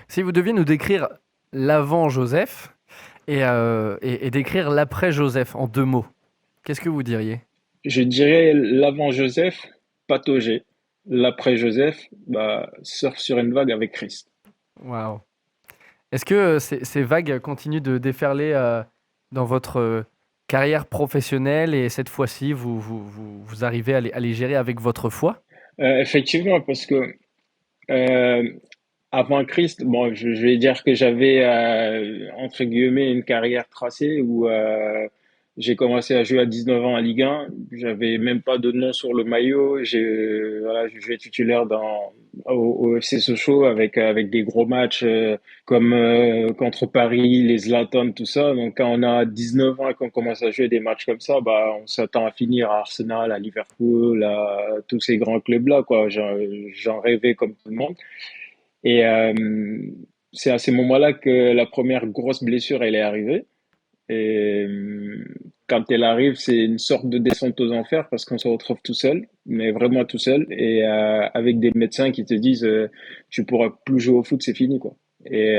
Si vous deviez nous décrire l'avant Joseph et décrire l'après Joseph en 2 mots, qu'est-ce que vous diriez? Je dirais l'avant Joseph, pataugé. L'après Joseph, bah, surfe sur une vague avec Christ. Waouh! Est-ce que, ces vagues continuent de déferler, dans votre, carrière professionnelle et cette fois-ci vous arrivez à les gérer avec votre foi? Effectivement, parce que euh, avant Christ, bon, je vais dire que j'avais entre guillemets une carrière tracée où j'ai commencé à jouer à 19 ans en Ligue 1. J'avais même pas de nom sur le maillot. Voilà, je jouais titulaire au FC Sochaux avec des gros matchs comme contre Paris, les Zlatan, tout ça. Donc quand on a 19 ans et qu'on commence à jouer des matchs comme ça, bah on s'attend à finir à Arsenal, à Liverpool, à tous ces grands clubs-là, quoi. J'en rêvais comme tout le monde. Et c'est à ce moment-là que la première grosse blessure, elle est arrivée. Et quand elle arrive, c'est une sorte de descente aux enfers parce qu'on se retrouve tout seul, mais vraiment tout seul, et avec des médecins qui te disent tu pourras plus jouer au foot, c'est fini quoi. Et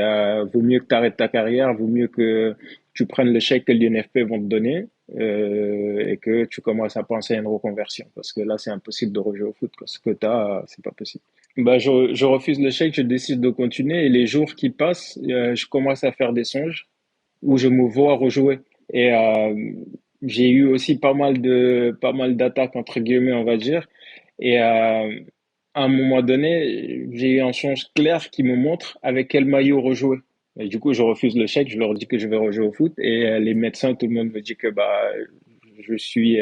vaut mieux que tu arrêtes ta carrière, vaut mieux que tu prennes le chèque que l'UNFP vont te donner et que tu commences à penser à une reconversion parce que là, c'est impossible de rejouer au foot. Quoi. Ce que tu as, c'est pas possible. Bah, je refuse le chèque, je décide de continuer et les jours qui passent, je commence à faire des songes où je me vois rejouer. Et j'ai eu aussi pas mal d'attaques entre guillemets, on va dire. Et à un moment donné, j'ai eu un songe clair qui me montre avec quel maillot rejouer. Et du coup, je refuse le chèque, je leur dis que je vais rejouer au foot. Et les médecins, tout le monde me dit que bah je suis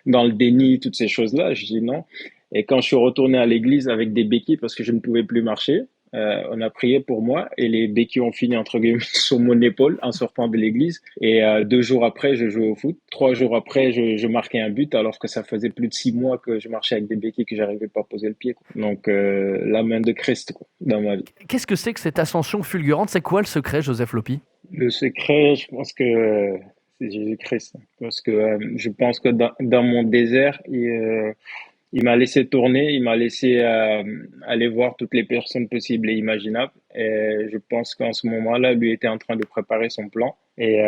dans le déni, toutes ces choses-là. Je dis non. Et quand je suis retourné à l'église avec des béquilles parce que je ne pouvais plus marcher, on a prié pour moi et les béquilles ont fini entre guillemets sur mon épaule en sortant de l'église. Et 2 jours après, je jouais au foot. 3 jours après, je marquais un but alors que ça faisait plus de 6 mois que je marchais avec des béquilles que j'arrivais pas à poser le pied. Quoi. Donc la main de Christ quoi, dans ma vie. Qu'est-ce que c'est que cette ascension fulgurante? C'est quoi le secret, Joseph Lopi? Le secret, je pense que c'est Jésus-Christ. Parce que je pense que dans mon désert, il m'a laissé tourner, il m'a laissé aller voir toutes les personnes possibles et imaginables. Et je pense qu'en ce moment-là, lui était en train de préparer son plan. Et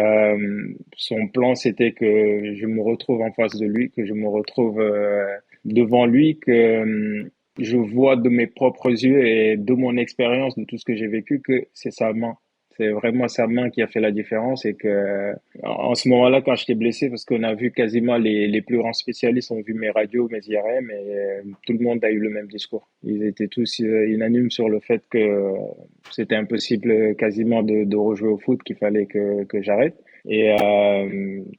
son plan, c'était que je me retrouve en face de lui, que je me retrouve devant lui, que je vois de mes propres yeux et de mon expérience, de tout ce que j'ai vécu, que c'est sa main. C'est vraiment sa main qui a fait la différence et que en ce moment-là, quand j'étais blessé, parce qu'on a vu quasiment les plus grands spécialistes ont vu mes radios, mes IRM, et tout le monde a eu le même discours. Ils étaient tous unanimes sur le fait que c'était impossible quasiment de rejouer au foot, qu'il fallait que j'arrête. Et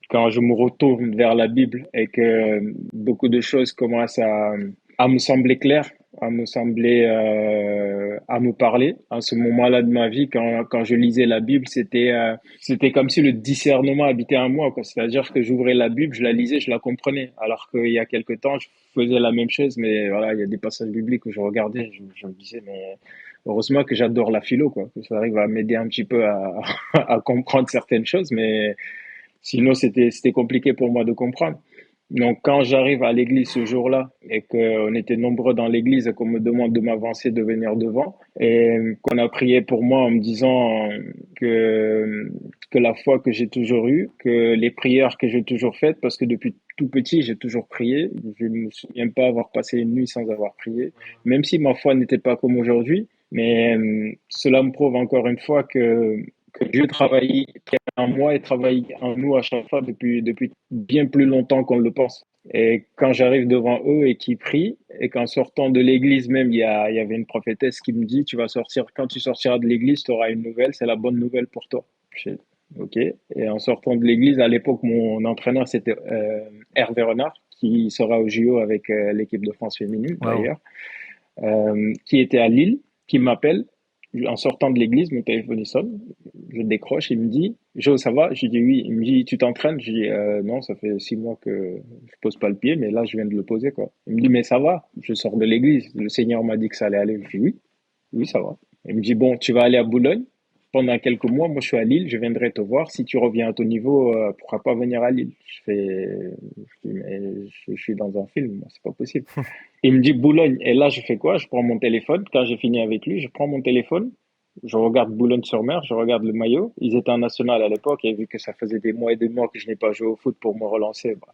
quand je me retourne vers la Bible et que beaucoup de choses commencent à me sembler claires, à me sembler, à me parler. À ce moment-là de ma vie, quand je lisais la Bible, c'était comme si le discernement habitait en moi, quoi. C'est-à-dire que j'ouvrais la Bible, je la lisais, je la comprenais. Alors qu'il y a quelque temps, je faisais la même chose, mais voilà, il y a des passages bibliques que je regardais, je me disais, mais heureusement que j'adore la philo, quoi. Que ça arrive à m'aider un petit peu à comprendre certaines choses, mais sinon c'était compliqué pour moi de comprendre. Donc, quand j'arrive à l'église ce jour-là et qu'on était nombreux dans l'église et qu'on me demande de m'avancer, de venir devant, et qu'on a prié pour moi en me disant que la foi que j'ai toujours eue, que les prières que j'ai toujours faites, parce que depuis tout petit, j'ai toujours prié. Je ne me souviens pas avoir passé une nuit sans avoir prié, même si ma foi n'était pas comme aujourd'hui. Mais cela me prouve encore une fois que Dieu travaille en moi et travaille en nous à chaque fois depuis bien plus longtemps qu'on le pense. Et quand j'arrive devant eux et qu'ils prient, et qu'en sortant de l'église même, il y avait une prophétesse qui me dit, tu vas sortir, quand tu sortiras de l'église, tu auras une nouvelle, c'est la bonne nouvelle pour toi. Je dis, ok. Et en sortant de l'église, à l'époque, mon entraîneur, c'était Hervé Renard, qui sera au JO avec l'équipe de France féminine, Waouh! d'ailleurs, qui était à Lille, qui m'appelle. En sortant de l'église, mon téléphone il sonne, je décroche, il me dit, Jo, ça va? Je dis oui. Il me dit, tu t'entraînes? Je dis, non, ça fait 6 mois que je pose pas le pied, mais là, je viens de le poser, quoi. Il me dit, mais ça va? Je sors de l'église. Le Seigneur m'a dit que ça allait aller. Je dis oui, oui, ça va. Il me dit, bon, tu vas aller à Boulogne pendant quelques mois. Moi, je suis à Lille, je viendrai te voir. Si tu reviens à ton niveau, pourquoi pas venir à Lille? Je dis, mais je suis dans un film, moi, c'est pas possible. Il me dit Boulogne. Et là, je fais quoi? Je prends mon téléphone. Quand j'ai fini avec lui, je prends mon téléphone. Je regarde Boulogne-sur-Mer, je regarde le maillot. Ils étaient en national à l'époque et vu que ça faisait des mois et des mois que je n'ai pas joué au foot pour me relancer, bah,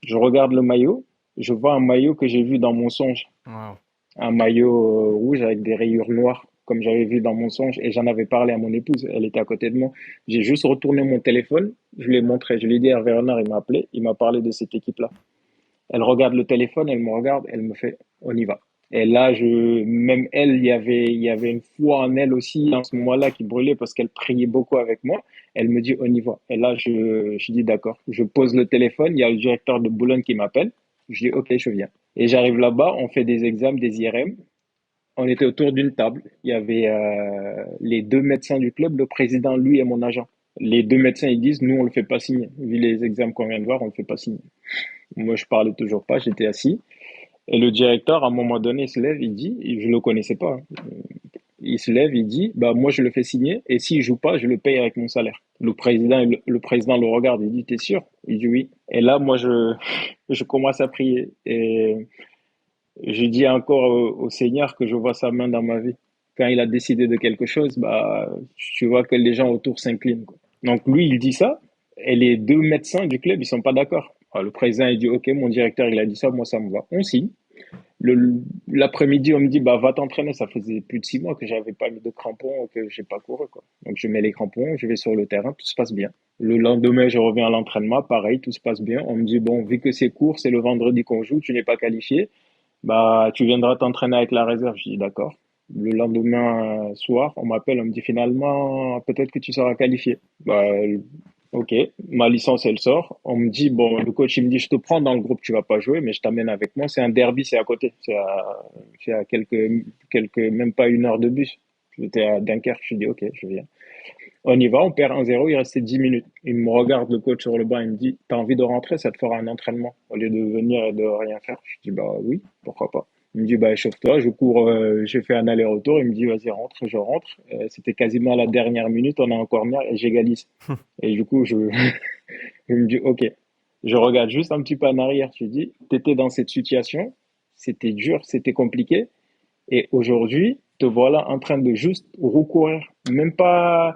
je regarde le maillot. Je vois un maillot que j'ai vu dans mon songe. Wow. Un maillot rouge avec des rayures noires, comme j'avais vu dans mon songe. Et j'en avais parlé à mon épouse. Elle était à côté de moi. J'ai juste retourné mon téléphone. Je lui ai montré. Je lui ai dit, Hervé Renard, il m'a appelé. Il m'a parlé de cette équipe-là. Elle regarde le téléphone, elle me regarde, elle me fait, on y va. Et là, même elle, il y avait une foi en elle aussi, en ce moment-là, qui brûlait parce qu'elle priait beaucoup avec moi. Elle me dit, on y va. Et là, je dis, d'accord. Je pose le téléphone, il y a le directeur de Boulogne qui m'appelle. Je dis, ok, je viens. Et j'arrive là-bas, on fait des examens, des IRM. On était autour d'une table. Il y avait les deux médecins du club, le président, lui et mon agent. Les deux médecins, ils disent, nous, on le fait pas signer. Vu les examens qu'on vient de voir, on le fait pas signer. Moi, je parlais toujours pas, j'étais assis. Et le directeur, à un moment donné, il se lève, il dit, et je le connaissais pas, hein. Il se lève, il dit, bah, moi, je le fais signer, et s'il joue pas, je le paye avec mon salaire. Le président le regarde, il dit, t'es sûr? Il dit oui. Et là, moi, je commence à prier. Et je dis encore au Seigneur que je vois sa main dans ma vie. Quand il a décidé de quelque chose, bah, tu vois que les gens autour s'inclinent, quoi. Donc, lui, il dit ça, et les deux médecins du club, ils sont pas d'accord. Alors, le président, il dit, OK, mon directeur, il a dit ça, moi, ça me va. On signe. Le, L'après-midi, on me dit, bah, va t'entraîner. Ça faisait plus de 6 mois que j'avais pas mis de crampons, que j'ai pas couru, quoi. Donc, je mets les crampons, je vais sur le terrain, tout se passe bien. Le lendemain, je reviens à l'entraînement, pareil, tout se passe bien. On me dit, bon, vu que c'est court, c'est le vendredi qu'on joue, tu n'es pas qualifié, bah, tu viendras t'entraîner avec la réserve. Je dis, d'accord. Le lendemain soir, on m'appelle, on me dit, finalement, peut-être que tu seras qualifié. Bah, ok, ma licence, elle sort. On me dit, bon, le coach, il me dit, je te prends dans le groupe, tu vas pas jouer, mais je t'amène avec moi. C'est un derby, c'est à côté. C'est à même pas 1 heure de bus. J'étais à Dunkerque, je dis, ok, je viens. On y va, on perd 1-0, il restait 10 minutes. Il me regarde, le coach sur le banc, il me dit, t'as envie de rentrer, ça te fera un entraînement, au lieu de venir et de rien faire. Je dis, bah oui, pourquoi pas. Il me dit, bah échauffe-toi, je cours, j'ai fait un aller-retour. Il me dit, vas-y, rentre, je rentre. C'était quasiment à la dernière minute, on a un corner et j'égalise. Et du coup, je me dis, ok, je regarde juste un petit peu en arrière. Je dis, t'étais dans cette situation, c'était dur, c'était compliqué. Et aujourd'hui, te voilà en train de juste recourir. Même pas,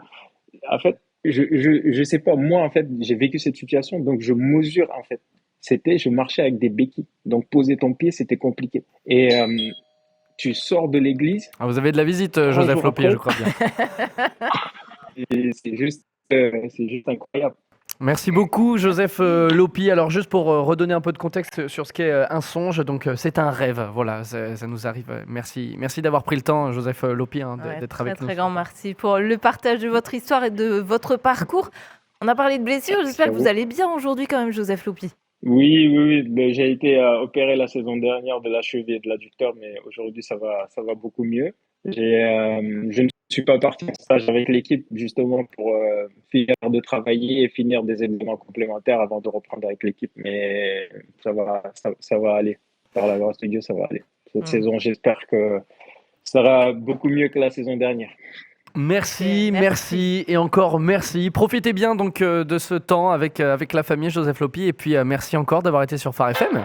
en fait, je sais pas, moi, en fait, j'ai vécu cette situation, donc je mesure, en fait. Je marchais avec des béquilles. Donc, poser ton pied, c'était compliqué. Et tu sors de l'église, Ah, vous avez de la visite, trois Joseph jours Lopier, je après, crois bien. et c'est juste incroyable. Merci beaucoup, Joseph Lopi. Alors, juste pour redonner un peu de contexte sur ce qu'est un songe, donc c'est un rêve. Voilà, ça nous arrive. Merci d'avoir pris le temps, Joseph Lopi, hein, Ouais, d'être très avec nous. très grand merci pour le partage de votre histoire et de votre parcours. On a parlé de blessures, Merci j'espère à que vous vous. allez bien aujourd'hui quand même, Joseph Lopi. Oui, oui, oui. Ben, j'ai été opéré la saison dernière de la cheville et de l'adducteur, mais aujourd'hui ça va beaucoup mieux. Je ne suis pas parti en stage avec l'équipe justement pour finir de travailler et finir des examens complémentaires avant de reprendre avec l'équipe, mais ça va aller. Par la grâce de Dieu, ça va aller. Cette Hmm. saison, j'espère que ça sera beaucoup mieux que la saison dernière. Merci, Merci. merci et encore merci. Profitez bien donc de ce temps avec la famille, Joseph Lopi, et puis merci encore d'avoir été sur Phare FM.